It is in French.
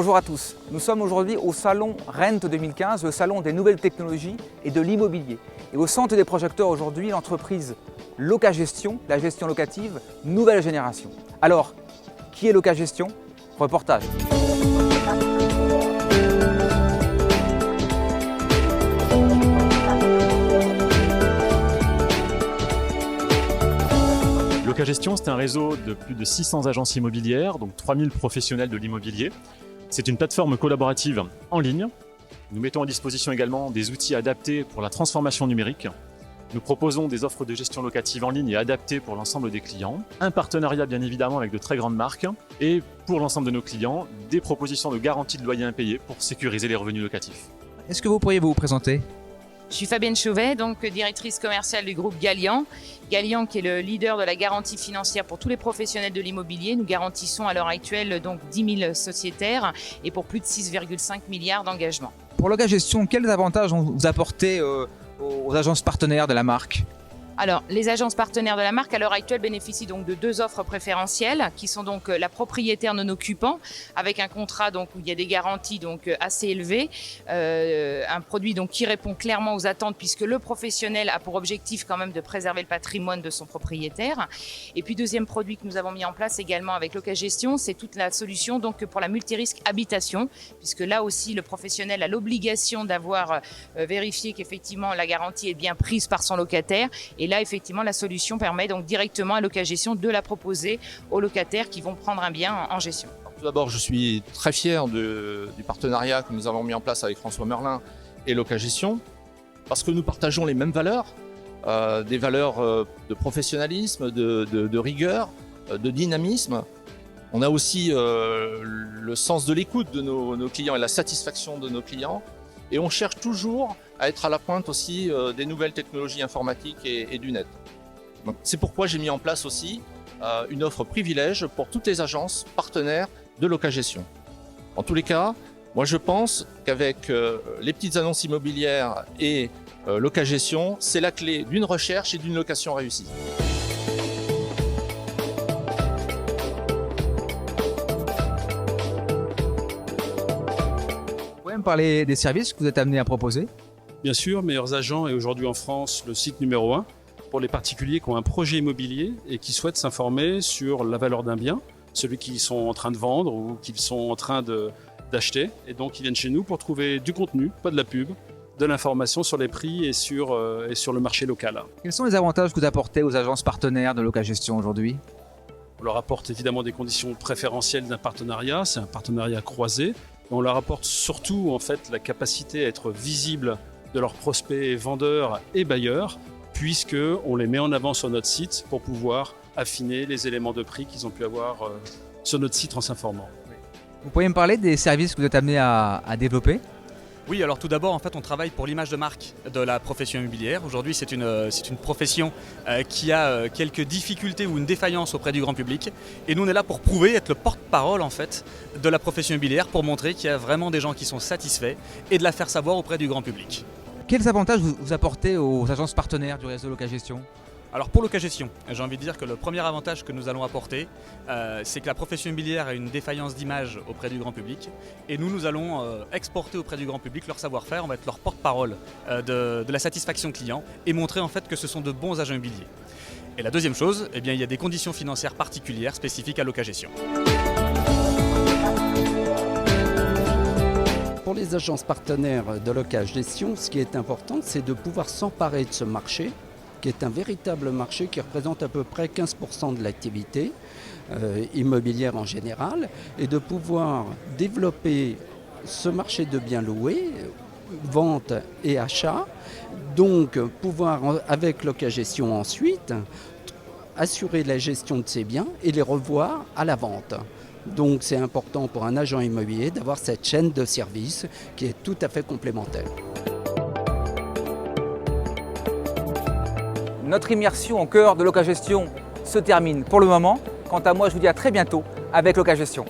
Bonjour à tous, nous sommes aujourd'hui au salon Rent 2015, le salon des nouvelles technologies et de l'immobilier. Et au centre des projecteurs aujourd'hui, l'entreprise Locagestion, la gestion locative nouvelle génération. Alors, qui est Locagestion? Reportage. Locagestion, c'est un réseau de plus de 600 agences immobilières, donc 3000 professionnels de l'immobilier. C'est une plateforme collaborative en ligne. Nous mettons à disposition également des outils adaptés pour la transformation numérique. Nous proposons des offres de gestion locative en ligne et adaptées pour l'ensemble des clients. Un partenariat bien évidemment avec de très grandes marques. Et pour l'ensemble de nos clients, des propositions de garantie de loyer impayé pour sécuriser les revenus locatifs. Est-ce que vous pourriez vous présenter? Je suis Fabienne Chauvet, donc directrice commerciale du groupe Galian. Galian qui est le leader de la garantie financière pour tous les professionnels de l'immobilier. Nous garantissons à l'heure actuelle donc 10 000 sociétaires et pour plus de 6,5 milliards d'engagements. Pour Locagestion, quels avantages vous apportez aux agences partenaires de la marque? Alors, les agences partenaires de la marque, à l'heure actuelle, bénéficient donc de deux offres préférentielles, qui sont donc la propriétaire non occupant, avec un contrat donc, où il y a des garanties donc, assez élevées, un produit donc, qui répond clairement aux attentes, puisque le professionnel a pour objectif quand même de préserver le patrimoine de son propriétaire. Et puis, deuxième produit que nous avons mis en place également avec Locagestion, c'est toute la solution donc, pour la multirisque habitation, puisque là aussi, le professionnel a l'obligation d'avoir vérifié qu'effectivement la garantie est bien prise par son locataire. Et là, effectivement, la solution permet donc directement à Locagestion de la proposer aux locataires qui vont prendre un bien en gestion. Tout d'abord, je suis très fier du partenariat que nous avons mis en place avec François Merlin et Locagestion, parce que nous partageons les mêmes valeurs, des valeurs de professionnalisme, de rigueur, de dynamisme. On a aussi le sens de l'écoute de nos clients et la satisfaction de nos clients. Et on cherche toujours à être à la pointe aussi des nouvelles technologies informatiques et du net. C'est pourquoi j'ai mis en place aussi une offre privilège pour toutes les agences partenaires de Locagestion. En tous les cas, moi je pense qu'avec les petites annonces immobilières et Locagestion, c'est la clé d'une recherche et d'une location réussie. Parler des services que vous êtes amené à proposer? Bien sûr, Meilleurs Agents est aujourd'hui en France le site numéro 1 pour les particuliers qui ont un projet immobilier et qui souhaitent s'informer sur la valeur d'un bien, celui qu'ils sont en train de vendre ou qu'ils sont en train d'acheter. Et donc ils viennent chez nous pour trouver du contenu, pas de la pub, de l'information sur les prix et sur le marché local. Quels sont les avantages que vous apportez aux agences partenaires de Locagestion aujourd'hui? On leur apporte évidemment des conditions préférentielles d'un partenariat, c'est un partenariat croisé. On leur apporte surtout en fait la capacité à être visible de leurs prospects, vendeurs et bailleurs, puisqu'on les met en avant sur notre site pour pouvoir affiner les éléments de prix qu'ils ont pu avoir sur notre site en s'informant. Vous pourriez me parler des services que vous êtes amené à développer? Oui, alors tout d'abord, en fait, on travaille pour l'image de marque de la profession immobilière. Aujourd'hui, c'est une profession qui a quelques difficultés ou une défaillance auprès du grand public. Et nous, on est là pour prouver, être le porte-parole, en fait, de la profession immobilière pour montrer qu'il y a vraiment des gens qui sont satisfaits et de la faire savoir auprès du grand public. Quels avantages vous apportez aux agences partenaires du réseau Locagestion? Alors pour Locagestion, j'ai envie de dire que le premier avantage que nous allons apporter, c'est que la profession immobilière a une défaillance d'image auprès du grand public et nous allons exporter auprès du grand public leur savoir-faire, on va être leur porte-parole de la satisfaction client et montrer en fait que ce sont de bons agents immobiliers. Et la deuxième chose, eh bien, il y a des conditions financières particulières spécifiques à Locagestion. Pour les agences partenaires de Locagestion, ce qui est important, c'est de pouvoir s'emparer de ce marché, qui est un véritable marché qui représente à peu près 15% de l'activité immobilière en général, et de pouvoir développer ce marché de biens loués, vente et achat, donc pouvoir avec Locagestion ensuite assurer la gestion de ces biens et les revoir à la vente. Donc c'est important pour un agent immobilier d'avoir cette chaîne de services qui est tout à fait complémentaire. Notre immersion au cœur de Locagestion se termine pour le moment. Quant à moi, je vous dis à très bientôt avec Locagestion.